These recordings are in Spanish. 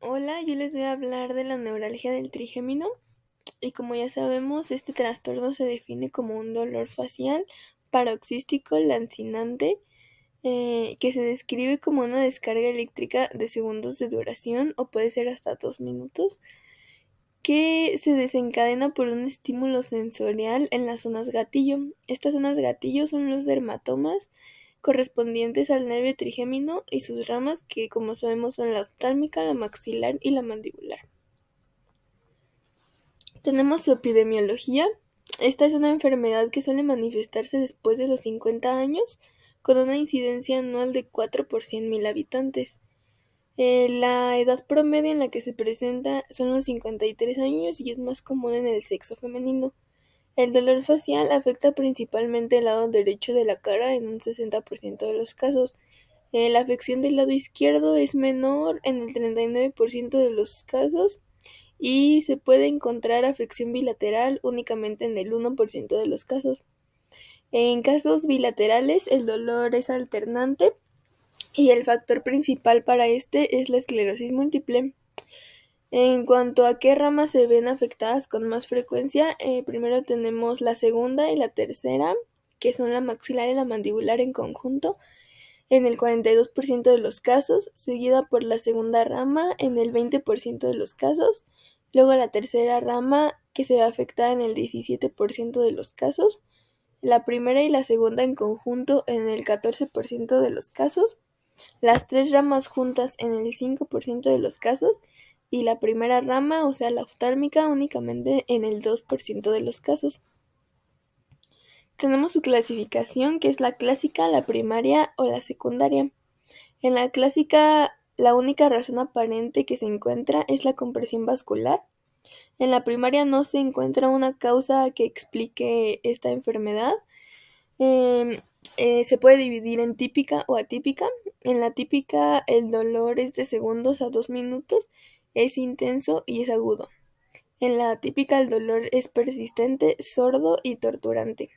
Hola, yo les voy a hablar de la neuralgia del trigémino y como ya sabemos, este trastorno se define como un dolor facial paroxístico lancinante que se describe como una descarga eléctrica de segundos de duración o puede ser hasta 2 minutos que se desencadena por un estímulo sensorial en las zonas gatillo. Estas zonas gatillo son los dermatomas correspondientes al nervio trigémino y sus ramas que como sabemos son la oftálmica, la maxilar y la mandibular. Tenemos su epidemiología. Esta es una enfermedad que suele manifestarse después de los 50 años, con una incidencia anual de 4 por 100.000 habitantes. La edad promedio en la que se presenta son los 53 años y es más común en el sexo femenino. El dolor facial afecta principalmente el lado derecho de la cara en un 60% de los casos. La afección del lado izquierdo es menor en el 39% de los casos y se puede encontrar afección bilateral únicamente en el 1% de los casos. En casos bilaterales, el dolor es alternante y el factor principal para este es la esclerosis múltiple. En cuanto a qué ramas se ven afectadas con más frecuencia, primero tenemos la segunda y la tercera, que son la maxilar y la mandibular en conjunto, en el 42% de los casos, seguida por la segunda rama en el 20% de los casos, luego la tercera rama que se ve afectada en el 17% de los casos, la primera y la segunda en conjunto en el 14% de los casos, las tres ramas juntas en el 5% de los casos y la primera rama, o sea la oftálmica, únicamente en el 2% de los casos. Tenemos su clasificación, que es la clásica, la primaria o la secundaria. En la clásica, la única razón aparente que se encuentra es la compresión vascular. En la primaria no se encuentra una causa que explique esta enfermedad. Se puede dividir en típica o atípica. En la típica, el dolor es de segundos a 2 minutos, es intenso y es agudo. En la atípica, el dolor es persistente, sordo y torturante.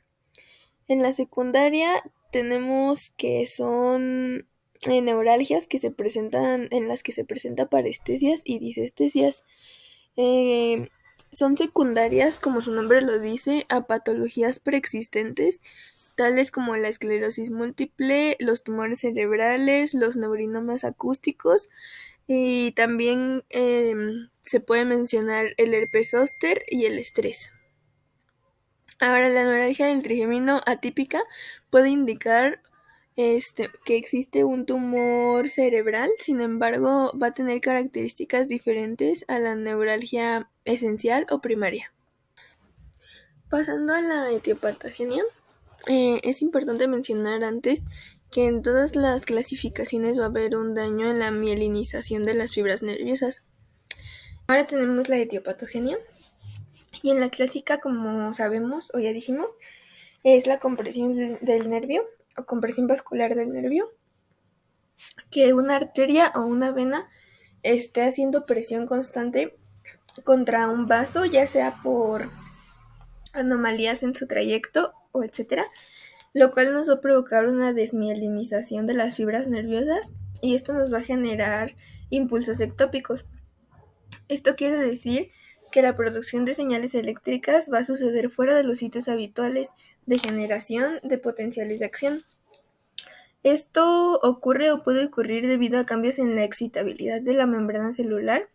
En la secundaria tenemos que son neuralgias que se presentan, en las que se presenta parestesias y disestesias. Eh, Son secundarias, como su nombre lo dice, a patologías preexistentes, tales como la esclerosis múltiple, los tumores cerebrales, los neurinomas acústicos y también se puede mencionar el herpes zóster y el estrés. Ahora, la neuralgia del trigémino atípica puede indicar que existe un tumor cerebral, sin embargo, va a tener características diferentes a la neuralgia esencial o primaria. Pasando a la etiopatogenia, es importante mencionar antes que en todas las clasificaciones va a haber un daño en la mielinización de las fibras nerviosas. Ahora tenemos la etiopatogenia y en la clásica, como sabemos o ya dijimos, es la compresión del nervio o compresión vascular del nervio, que una arteria o una vena esté haciendo presión constante contra un vaso, ya sea por anomalías en su trayecto o etcétera, lo cual nos va a provocar una desmielinización de las fibras nerviosas y esto nos va a generar impulsos ectópicos. Esto quiere decir que la producción de señales eléctricas va a suceder fuera de los sitios habituales de generación de potenciales de acción. Esto ocurre o puede ocurrir debido a cambios en la excitabilidad de la membrana celular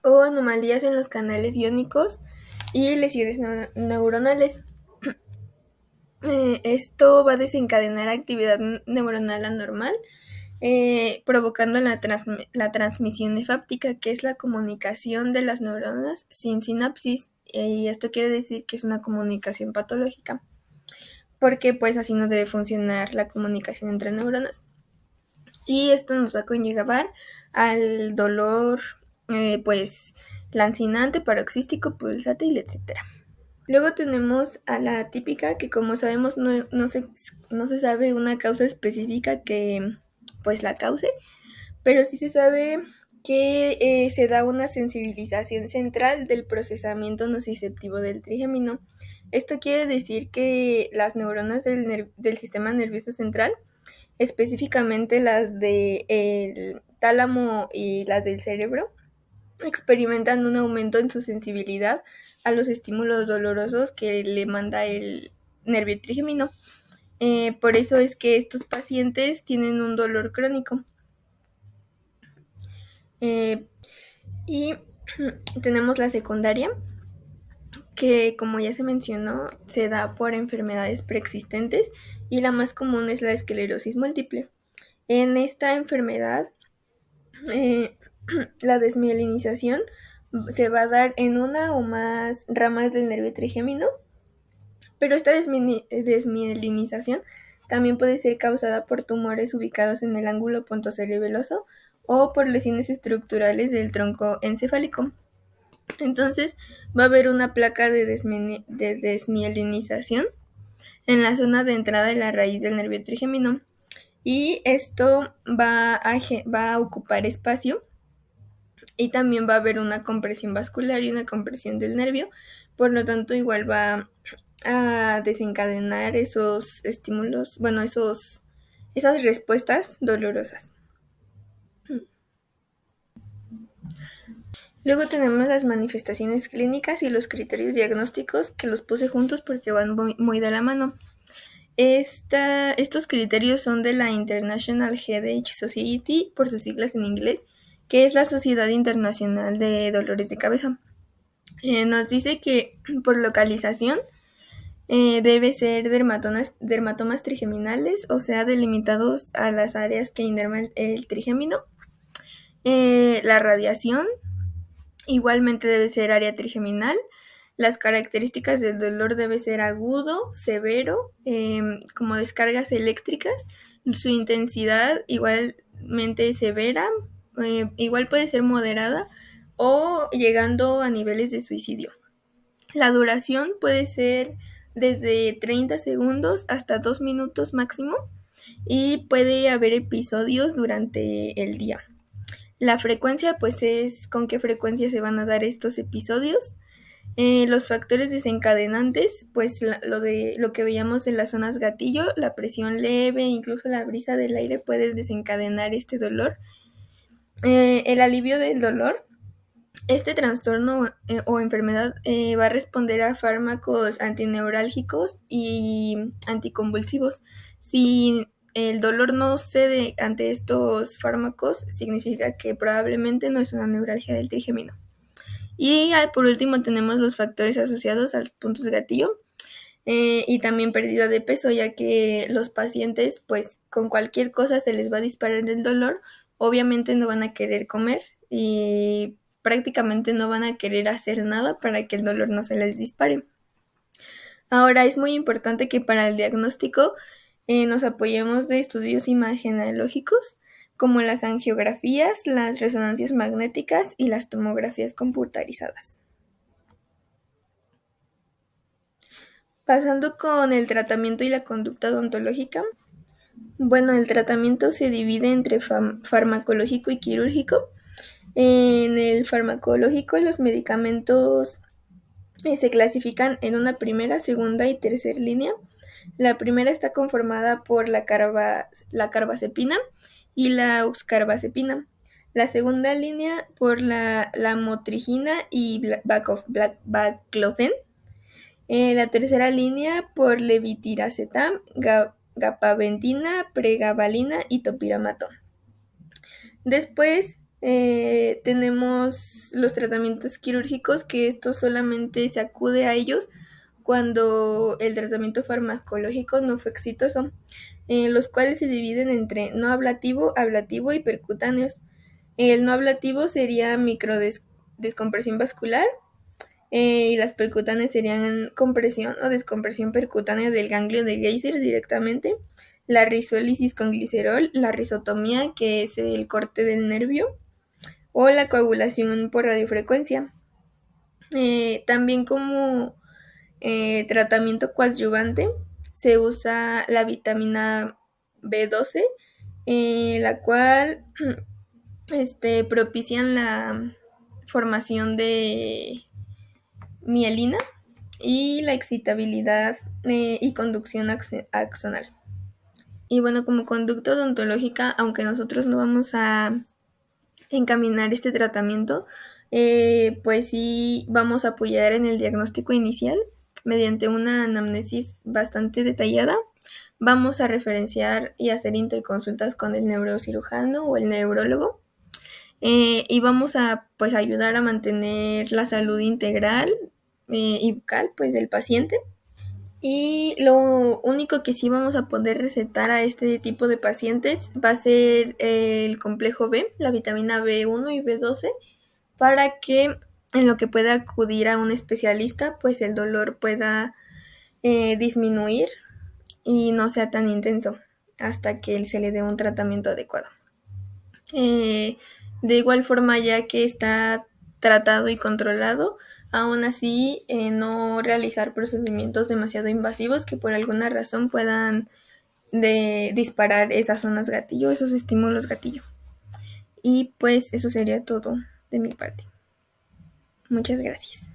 o anomalías en los canales iónicos y lesiones neuronales. Esto va a desencadenar actividad neuronal anormal, provocando la transmisión nefáptica, que es la comunicación de las neuronas sin sinapsis, y esto quiere decir que es una comunicación patológica, porque pues así no debe funcionar la comunicación entre neuronas. Y esto nos va a conllevar al dolor, pues lancinante, paroxístico, pulsátil, etc. Luego tenemos a la típica, que como sabemos no se sabe una causa específica que pues la cause, pero sí se sabe que se da una sensibilización central del procesamiento nociceptivo del trigémino. Esto quiere decir que las neuronas del sistema nervioso central, específicamente las del tálamo y las del cerebro, experimentan un aumento en su sensibilidad a los estímulos dolorosos que le manda el nervio trigémino. Por eso es que estos pacientes tienen un dolor crónico. Y tenemos la secundaria, que como ya se mencionó, se da por enfermedades preexistentes y la más común es la esclerosis múltiple. En esta enfermedad, la desmielinización se va a dar en una o más ramas del nervio trigémino, pero esta desmielinización también puede ser causada por tumores ubicados en el ángulo pontocerebeloso o por lesiones estructurales del tronco encefálico. Entonces va a haber una placa de desmielinización en la zona de entrada de la raíz del nervio trigémino y esto va a ocupar espacio y también va a haber una compresión vascular y una compresión del nervio, por lo tanto igual va a desencadenar esos estímulos, bueno, esas respuestas dolorosas. Luego tenemos las manifestaciones clínicas y los criterios diagnósticos, que los puse juntos porque van muy de la mano. Estos criterios son de la International Headache Society, por sus siglas en inglés, que es la Sociedad Internacional de Dolores de Cabeza. Nos dice que por localización debe ser dermatomas trigeminales, o sea, delimitados a las áreas que inervan el trigémino. La radiación igualmente debe ser área trigeminal. Las características del dolor debe ser agudo, severo, como descargas eléctricas. Su intensidad igualmente severa, igual puede ser moderada o llegando a niveles de suicidio. La duración puede ser desde 30 segundos hasta 2 minutos máximo y puede haber episodios durante el día. La frecuencia pues es con qué frecuencia se van a dar estos episodios. Los factores desencadenantes, pues lo que veíamos en las zonas gatillo, la presión leve, incluso la brisa del aire puede desencadenar este dolor. El alivio del dolor. Este trastorno o enfermedad va a responder a fármacos antineurálgicos y anticonvulsivos. Si el dolor no cede ante estos fármacos, significa que probablemente no es una neuralgia del trigémino. Y por último tenemos los factores asociados a los puntos gatillo y también pérdida de peso, ya que los pacientes pues con cualquier cosa se les va a disparar el dolor, obviamente no van a querer comer y prácticamente no van a querer hacer nada para que el dolor no se les dispare. Ahora es muy importante que para el diagnóstico nos apoyemos de estudios imagenológicos como las angiografías, las resonancias magnéticas y las tomografías computarizadas. Pasando con el tratamiento y la conducta odontológica. Bueno, el tratamiento se divide entre farmacológico y quirúrgico. En el farmacológico los medicamentos se clasifican en una primera, segunda y tercera línea. La primera está conformada por la carbazepina y la oxcarbazepina. La segunda línea por la lamotrigina y baclofen. La tercera línea por levetiracetam, gabapentina, pregabalina y topiramato. Después tenemos los tratamientos quirúrgicos, que esto solamente se acude a ellos cuando el tratamiento farmacológico no fue exitoso, los cuales se dividen entre no ablativo, ablativo y percutáneos. El no ablativo sería microdescompresión vascular y las percutáneas serían compresión o descompresión percutánea del ganglio de Geyser directamente. La rizólisis con glicerol, la rizotomía, que es el corte del nervio, o la coagulación por radiofrecuencia. También como tratamiento coadyuvante se usa la vitamina B12, la cual propician la formación de mielina y la excitabilidad y conducción axonal. Y bueno, como conducta odontológica, aunque nosotros no vamos a encaminar este tratamiento, Pues sí vamos a apoyar en el diagnóstico inicial mediante una anamnesis bastante detallada. Vamos a referenciar y hacer interconsultas con el neurocirujano o el neurólogo. Y vamos a pues ayudar a mantener la salud integral y bucal pues del paciente. Y lo único que sí vamos a poder recetar a este tipo de pacientes va a ser el complejo B, la vitamina B1 y B12, para que en lo que pueda acudir a un especialista, pues el dolor pueda disminuir y no sea tan intenso hasta que se le dé un tratamiento adecuado. De igual forma, ya que está tratado y controlado, aún así no realizar procedimientos demasiado invasivos que por alguna razón puedan disparar esas zonas gatillo, esos estímulos gatillo. Y pues eso sería todo de mi parte. Muchas gracias.